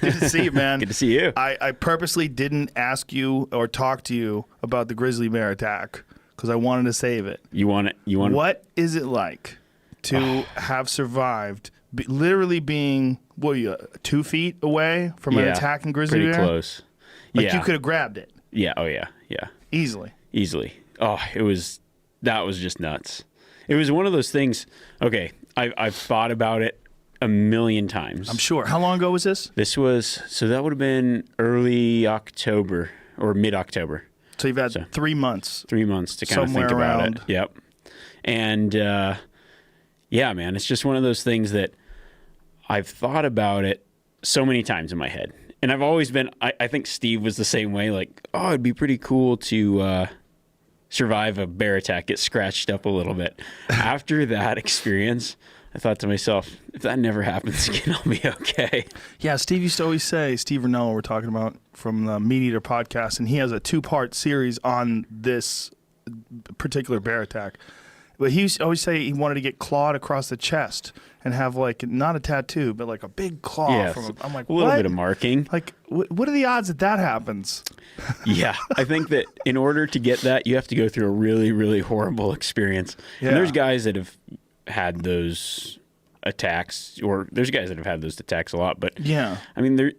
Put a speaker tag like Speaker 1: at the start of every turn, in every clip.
Speaker 1: Good to see you, man.
Speaker 2: Good to see you.
Speaker 1: I purposely didn't ask you or talk to you about the grizzly bear attack because I wanted to save it.
Speaker 2: You want it? You want
Speaker 1: What is it like to have survived, literally being, what are you, 2 feet away from an attacking grizzly bear?
Speaker 2: Pretty close.
Speaker 1: Like you could have grabbed it.
Speaker 2: Yeah. Oh, yeah. Yeah.
Speaker 1: Easily.
Speaker 2: Oh, that was just nuts. It was one of those things. Okay, I've thought about it a million times.
Speaker 1: I'm sure. How long ago was this?
Speaker 2: So that would have been early October or mid-October.
Speaker 1: So you've had 3 months.
Speaker 2: 3 months to kind of think about it. Yep. And yeah, man, it's just one of those things that I've thought about it so many times in my head. And I've always been, I think Steve was the same way, like, oh, it'd be pretty cool to survive a bear attack, get scratched up a little bit. After that experience, I thought to myself, if that never happens again, I'll be okay.
Speaker 1: Yeah, Steve used to always say, Steve Ranella, we're talking about from the Meat Eater podcast, and he has a 2-part series on this particular bear attack. But he used to always say he wanted to get clawed across the chest and have, like, not a tattoo, but like a big claw.
Speaker 2: Yeah,
Speaker 1: I'm like,
Speaker 2: a little
Speaker 1: what?
Speaker 2: bit of marking.
Speaker 1: Like, what are the odds that happens?
Speaker 2: Yeah, I think that in order to get that, you have to go through a really, really horrible experience.
Speaker 1: Yeah.
Speaker 2: And there's guys that have had those attacks, or there's guys that have had those attacks a lot. But
Speaker 1: yeah,
Speaker 2: I mean,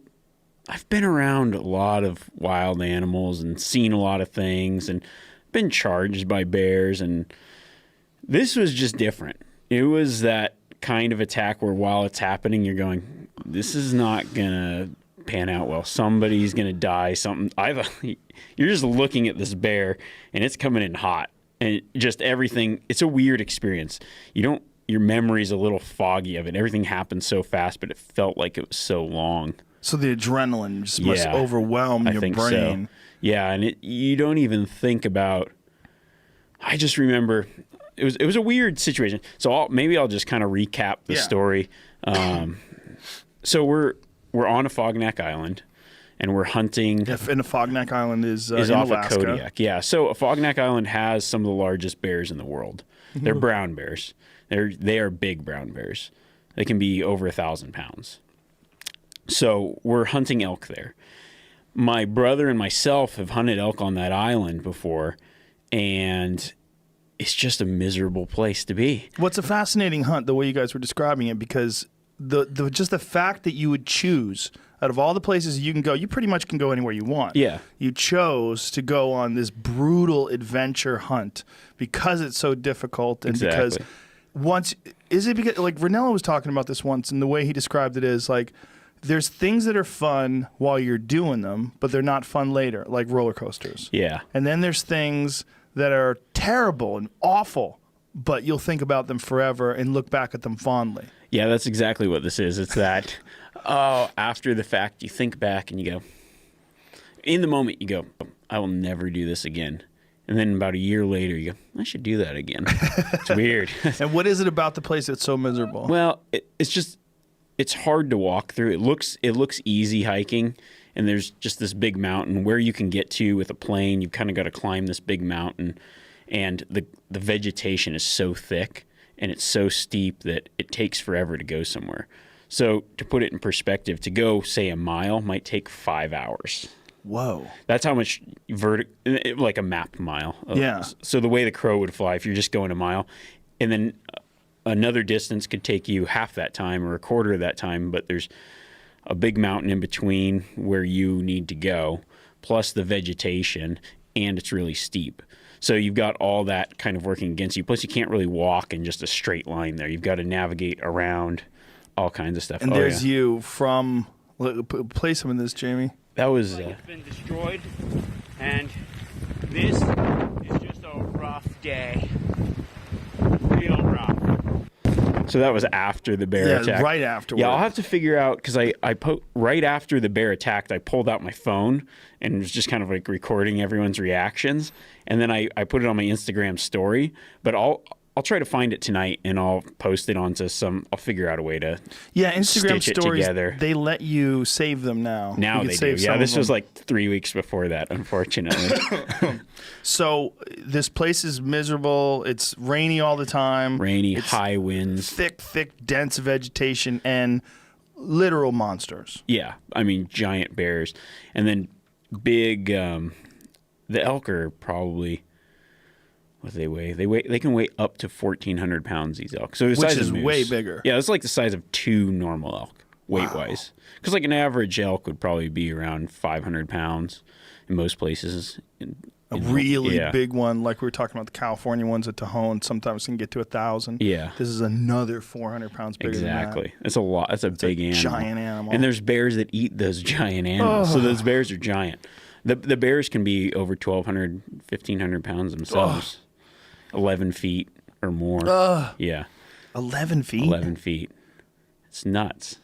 Speaker 2: I've been around a lot of wild animals and seen a lot of things and been charged by bears. And this was just different. It was that kind of attack where while it's happening, you're going, this is not going to pan out well. Somebody's going to die. You're just looking at this bear and it's coming in hot and just everything. It's a weird experience. Your memory's a little foggy of it. Everything happened so fast, but it felt like it was so long.
Speaker 1: So the adrenaline just must overwhelm your brain.
Speaker 2: So. Yeah. And you don't even think about, I just remember it was a weird situation. So maybe I'll just kind of recap the story. So we're on a Fognac Island, and we're hunting.
Speaker 1: And a Fognac Island is in
Speaker 2: off
Speaker 1: Alaska.
Speaker 2: of Kodiak. Yeah. So a Fognac Island has some of the largest bears in the world. They're brown bears. They are big brown bears. They can be over 1,000 pounds. So we're hunting elk there. My brother and myself have hunted elk on that island before, and it's just a miserable place to be.
Speaker 1: What's a fascinating hunt, the way you guys were describing it, because just the fact that you would choose, out of all the places you can go, you pretty much can go anywhere you want.
Speaker 2: Yeah.
Speaker 1: You chose to go on this brutal adventure hunt because it's so difficult and because because like Ranella was talking about this once, and the way he described it is like, there's things that are fun while you're doing them, but they're not fun later, like roller coasters.
Speaker 2: Yeah.
Speaker 1: And then there's things that are terrible and awful, but you'll think about them forever and look back at them fondly.
Speaker 2: Yeah, that's exactly what this is. It's that, after the fact, you think back and you go, in the moment, you go, I will never do this again. And then about a year later, you go, I should do that again. It's weird.
Speaker 1: And what is it about the place that's so miserable?
Speaker 2: Well, it's hard to walk through. It looks easy hiking. And there's just this big mountain where you can get to with a plane. You've kind of got to climb this big mountain. And the vegetation is so thick and it's so steep that it takes forever to go somewhere. So to put it in perspective, to go, say, a mile might take 5 hours.
Speaker 1: Whoa.
Speaker 2: That's how much like a mapped mile.
Speaker 1: Yeah.
Speaker 2: So the way the crow would fly, if you're just going a mile, and then another distance could take you half that time or a quarter of that time, but there's a big mountain in between where you need to go, plus the vegetation, and it's really steep. So you've got all that kind of working against you. Plus you can't really walk in just a straight line there. You've got to navigate around all kinds of stuff.
Speaker 1: And there's you from, play some of this, Jamie.
Speaker 2: That was...
Speaker 3: It's been destroyed, and this is just a rough day. Real rough.
Speaker 2: So that was after the bear attack.
Speaker 1: Right afterwards.
Speaker 2: Yeah, I'll have to figure out, because right after the bear attacked, I pulled out my phone and was just kind of like recording everyone's reactions. And then I put it on my Instagram story. But I'll try to find it tonight and I'll post it onto I'll figure out a way to
Speaker 1: Instagram
Speaker 2: stitch
Speaker 1: stories,
Speaker 2: it together.
Speaker 1: They let you save them now.
Speaker 2: Now they do. Yeah, this was like 3 weeks before that, unfortunately.
Speaker 1: So this place is miserable. It's rainy all the time.
Speaker 2: Rainy, high winds.
Speaker 1: Thick, dense vegetation. And literal monsters.
Speaker 2: Yeah, I mean giant bears, and then big. The elk are probably what do they weigh? They can weigh up to 1,400 pounds. These elk, so the
Speaker 1: Which
Speaker 2: size
Speaker 1: is
Speaker 2: of moose.
Speaker 1: way bigger.
Speaker 2: Yeah, it's like the size of 2 normal elk weight wise. Because like an average elk would probably be around 500 pounds in most places.
Speaker 1: A really big one, like we were talking about the California ones at Tajon, sometimes can get to 1,000.
Speaker 2: Yeah.
Speaker 1: This is another 400 pounds bigger than that.
Speaker 2: Exactly. That's a lot. That's a big animal.
Speaker 1: Giant animal.
Speaker 2: And there's bears that eat those giant animals. So those bears are giant. The bears can be over 1,200, 1,500 pounds themselves. 11 feet or more. Yeah.
Speaker 1: 11 feet?
Speaker 2: 11 feet. It's nuts.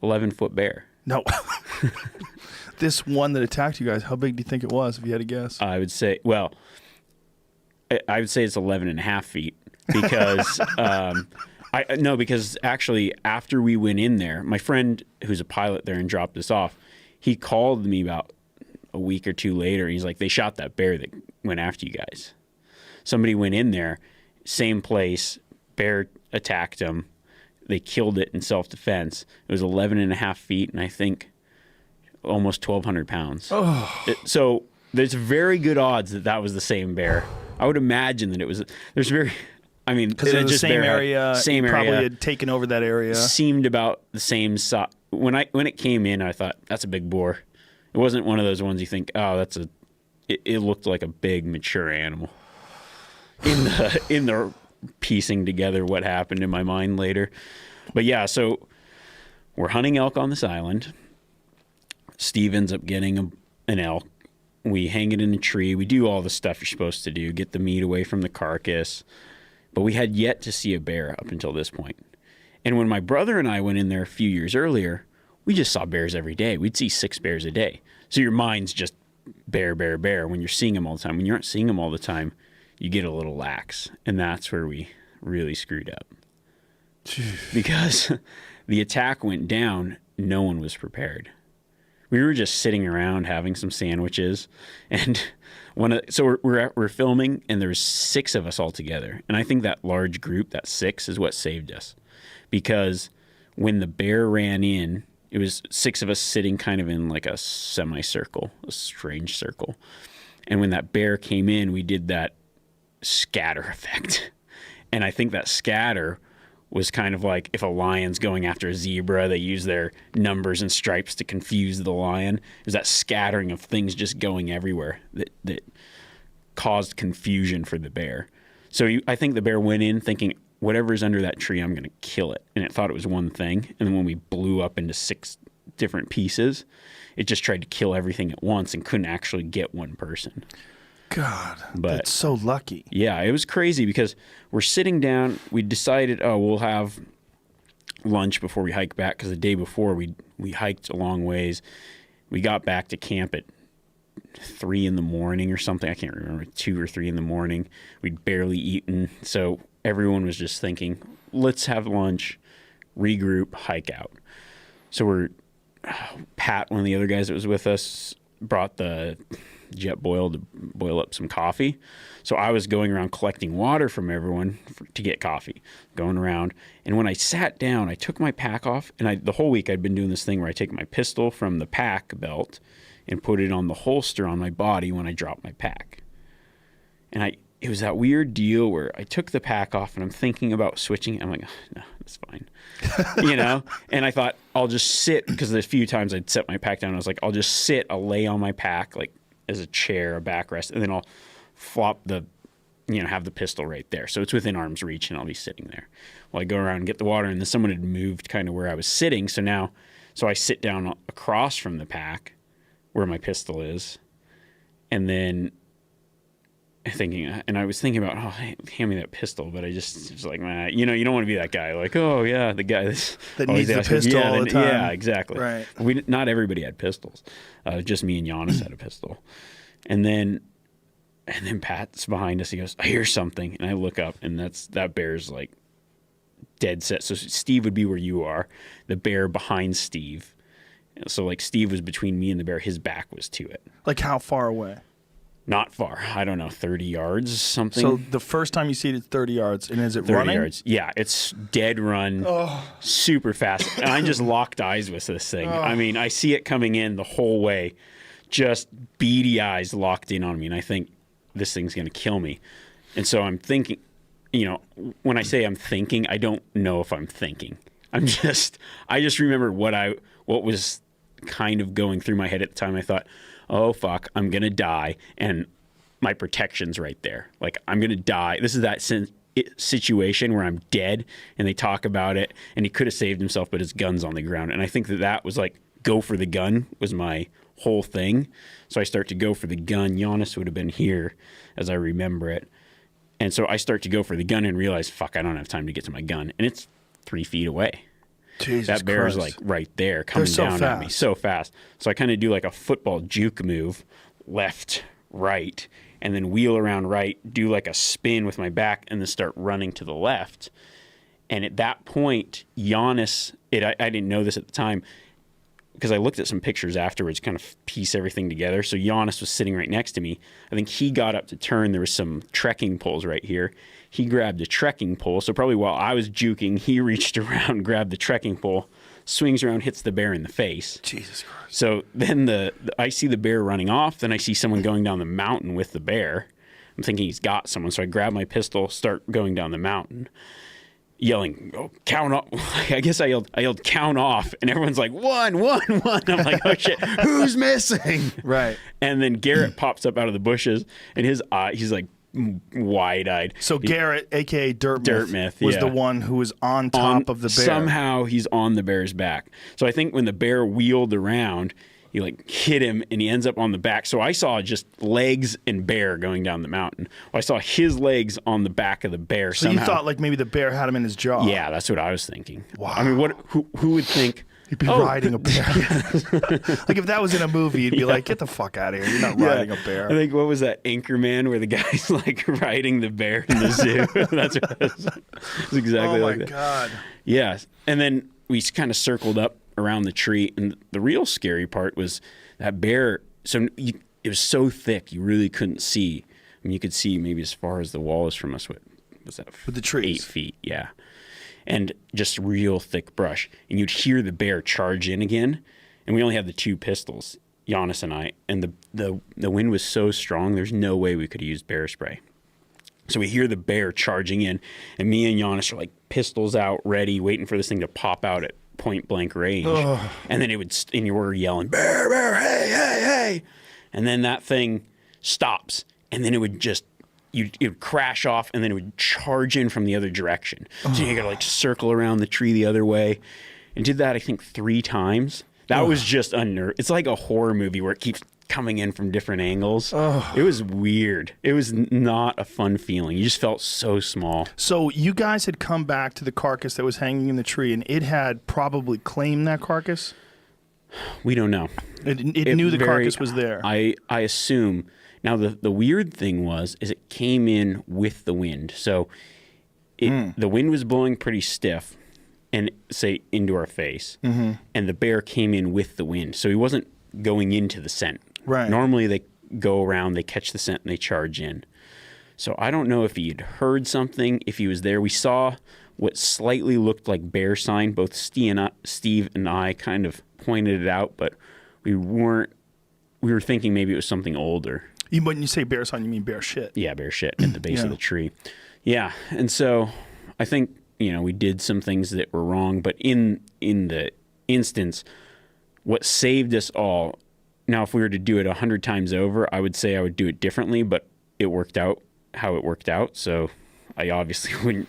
Speaker 2: 11-foot bear.
Speaker 1: No. This one that attacked you guys, how big do you think it was, if you had to guess?
Speaker 2: I would say, well, I would say it's 11 and a half feet because, because actually after we went in there, my friend who's a pilot there and dropped us off, he called me about a week or two later. He's like, they shot that bear that went after you guys. Somebody went in there, same place, bear attacked them. They killed it in self-defense. It was 11 and a half feet, and I think almost 1,200 pounds. So there's very good odds that that was the same bear. I would imagine that it was. There's very, I mean,
Speaker 1: because it's the same area.
Speaker 2: Same area.
Speaker 1: Probably had taken over that area.
Speaker 2: Seemed about the same size. When it came in, I thought that's a big boar. It wasn't one of those ones you think, oh, that's a. It looked like a big mature animal. In the piecing together what happened in my mind later. But yeah, so we're hunting elk on this island. Steve ends up getting an elk. We hang it in a tree. We do all the stuff you're supposed to do, get the meat away from the carcass. But we had yet to see a bear up until this point. And when my brother and I went in there a few years earlier, we just saw bears every day. We'd see 6 bears a day. So your mind's just bear, bear, bear when you're seeing them all the time. When you aren't seeing them all the time, you get a little lax. And that's where we really screwed up. Because the attack went down, no one was prepared. We were just sitting around having some sandwiches, and we're filming, and there's 6 of us all together. And I think that large group, that 6, is what saved us, because when the bear ran in, it was 6 of us sitting kind of in like a semicircle, a strange circle. And when that bear came in, we did that scatter effect, and I think that scatter was kind of like if a lion's going after a zebra, they use their numbers and stripes to confuse the lion. It was that scattering of things just going everywhere that caused confusion for the bear. So I think the bear went in thinking, whatever's under that tree, I'm going to kill it. And it thought it was one thing. And then when we blew up into 6 different pieces, it just tried to kill everything at once and couldn't actually get one person.
Speaker 1: God, that's so lucky.
Speaker 2: Yeah, it was crazy because we're sitting down. We decided, we'll have lunch before we hike back, because the day before we hiked a long ways. We got back to camp at 3 in the morning or something. I can't remember, 2 or 3 in the morning. We'd barely eaten. So everyone was just thinking, let's have lunch, regroup, hike out. So Pat, one of the other guys that was with us, brought the jet boil to boil up some coffee. So I was going around collecting water from everyone to get coffee, going around. And when I sat down, I took my pack off, and the whole week I'd been doing this thing where I take my pistol from the pack belt and put it on the holster on my body when I drop my pack. And it was that weird deal where I took the pack off and I'm thinking about switching it. I'm like, oh, no, that's fine. And I thought I'll just sit, because there's a few times I'd set my pack down. I was like, I'll just sit, I'll lay on my pack, like as a chair, a backrest, and then I'll flop have the pistol right there. So it's within arm's reach and I'll be sitting there while I go around and get the water. And then someone had moved kind of where I was sitting. So I sit down across from the pack where my pistol is. And then I was thinking about, hand me that pistol. But I just was like, you don't want to be that guy. Like, oh yeah, the guy that
Speaker 1: needs the pistol all the time.
Speaker 2: Yeah, exactly.
Speaker 1: Right.
Speaker 2: Not everybody had pistols. Just me and Giannis had a pistol. And then Pat's behind us. He goes, I hear something. And I look up, and that bear's like dead set. So Steve would be where you are. The bear behind Steve. So like Steve was between me and the bear. His back was to it.
Speaker 1: Like how far away?
Speaker 2: Not far. I don't know, 30 yards, something.
Speaker 1: So the first time you see it, it's 30 yards. And is it
Speaker 2: 30
Speaker 1: running?
Speaker 2: yards. Yeah, it's dead run, super fast. And I just locked eyes with this thing. I mean, I see it coming in the whole way, just beady eyes locked in on me. And I think this thing's going to kill me. And so I'm thinking, you know, when I say I'm thinking, I don't know if I'm thinking. I just remember what was kind of going through my head at the time. I thought, oh, fuck, I'm going to die. And my protection's right there. Like, I'm going to die. This is that situation where I'm dead, and they talk about it, and he could have saved himself, but his gun's on the ground. And I think that was like, go for the gun was my whole thing. So I start to go for the gun. Giannis would have been here as I remember it. And so I start to go for the gun and realize, fuck, I don't have time to get to my gun. And it's 3 feet away.
Speaker 1: Jesus
Speaker 2: that bear's
Speaker 1: Christ.
Speaker 2: like right there coming down at me so fast. So I kind of do like a football juke move, left, right, and then wheel around right, do like a spin with my back, and then start running to the left. And at that point, Giannis, I didn't know this at the time, because I looked at some pictures afterwards, kind of piece everything together. So Giannis was sitting right next to me. I think he got up to turn. There was some trekking poles right here. He grabbed a trekking pole. So probably while I was juking, he reached around, grabbed the trekking pole, swings around, hits the bear in the face.
Speaker 1: Jesus Christ.
Speaker 2: So then I see the bear running off. Then I see someone going down the mountain with the bear. I'm thinking he's got someone. So I grab my pistol, start going down the mountain, yelling, oh, count off. I guess I yelled, count off. And everyone's like, 1, 1, 1. I'm like, oh, shit, who's missing?
Speaker 1: Right.
Speaker 2: And then Garrett pops up out of the bushes, and his eye, he's like wide-eyed.
Speaker 1: So Garrett, a.k.a. Dirt Myth, was
Speaker 2: yeah.
Speaker 1: the one who was on top of the bear.
Speaker 2: Somehow he's on the bear's back. So I think when the bear wheeled around, he like hit him, and he ends up on the back. So I saw just legs and bear going down the mountain. Well, I saw his legs on the back of the bear.
Speaker 1: So
Speaker 2: somehow.
Speaker 1: You thought like maybe the bear had him in his jaw.
Speaker 2: Yeah, that's what I was thinking.
Speaker 1: Wow.
Speaker 2: I mean, who would think
Speaker 1: you'd be riding a bear? Like if that was in a movie, you'd be like, get the fuck out of here. You're not riding a bear.
Speaker 2: I think, what was that, Anchorman, where the guy's like riding the bear in the zoo? That's what it was. It's exactly like that.
Speaker 1: Oh my God.
Speaker 2: Yeah. And then we kind of circled up around the tree, and the real scary part was that bear. So it was so thick, you really couldn't see. I mean, you could see maybe as far as the wall is from us. What was that?
Speaker 1: With the trees.
Speaker 2: 8 feet, yeah. And just real thick brush. And you'd hear the bear charge in again. And we only had the 2 pistols, Giannis and I. And the wind was so strong, there's no way we could have used bear spray. So we hear the bear charging in, and me and Giannis are like pistols out, ready, waiting for this thing to pop out at point blank range. Ugh. And then and you were yelling, bear, bear, hey, hey, hey. And then that thing stops, and then it would just, it would crash off, and then it would charge in from the other direction. So you got to like circle around the tree the other way. And did that, I think, 3 times. That was just unnerving. It's like a horror movie where it keeps coming in from different angles. It was weird. It was not a fun feeling. You just felt so small.
Speaker 1: So you guys had come back to the carcass that was hanging in the tree, and it had probably claimed that carcass?
Speaker 2: We don't know.
Speaker 1: It knew the carcass was there.
Speaker 2: I assume. Now, the weird thing is it came in with the wind. So the wind was blowing pretty stiff and, say, into our face. Mm-hmm. And the bear came in with the wind. So he wasn't going into the scent.
Speaker 1: Right.
Speaker 2: Normally they go around, they catch the scent, and they charge in. So I don't know if he had heard something, if he was there. We saw what slightly looked like bear sign. Both Steve and I kind of pointed it out, but we were thinking maybe it was something older.
Speaker 1: When you say bear sign, you mean bear shit.
Speaker 2: Yeah, bear shit at the base of the tree. Yeah, and so I think, we did some things that were wrong, but in the instance, what saved us all, now if we were to do it 100 times over, I would say I would do it differently, but it worked out how it worked out, so I obviously wouldn't.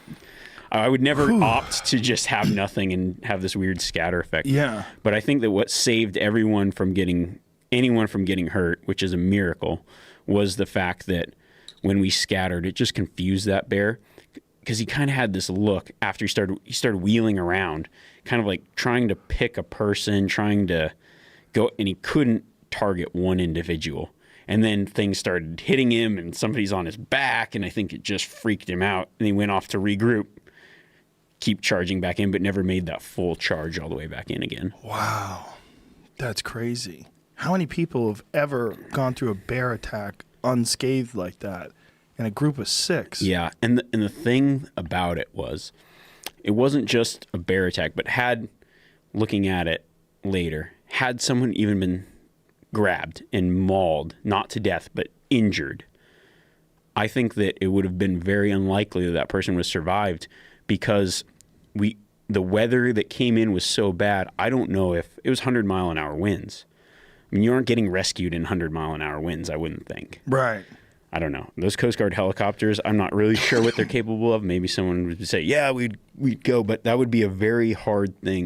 Speaker 2: I would never opt to just have nothing and have this weird scatter effect.
Speaker 1: Yeah.
Speaker 2: But I think that what saved anyone from getting hurt, which is a miracle, was the fact that when we scattered, it just confused that bear, because he kind of had this look after he started wheeling around, kind of like trying to pick a person, trying to go, and he couldn't target one individual. And then things started hitting him, and somebody's on his back, and I think it just freaked him out, and he went off to regroup, keep charging back in, but never made that full charge all the way back in again.
Speaker 1: Wow. That's crazy. How many people have ever gone through a bear attack unscathed like that in a group of 6.
Speaker 2: Yeah, and the thing about it wasn't just a bear attack, but looking at it later, had someone even been grabbed and mauled, not to death, but injured, I think that it would have been very unlikely that person would have survived, because the weather that came in was so bad. I don't know if it was 100-mile-an-hour winds. I mean, you aren't getting rescued in 100-mile-an-hour winds, I wouldn't think.
Speaker 1: Right.
Speaker 2: I don't know. Those Coast Guard helicopters, I'm not really sure what they're capable of. Maybe someone would say, yeah, we'd go, but that would be a very hard thing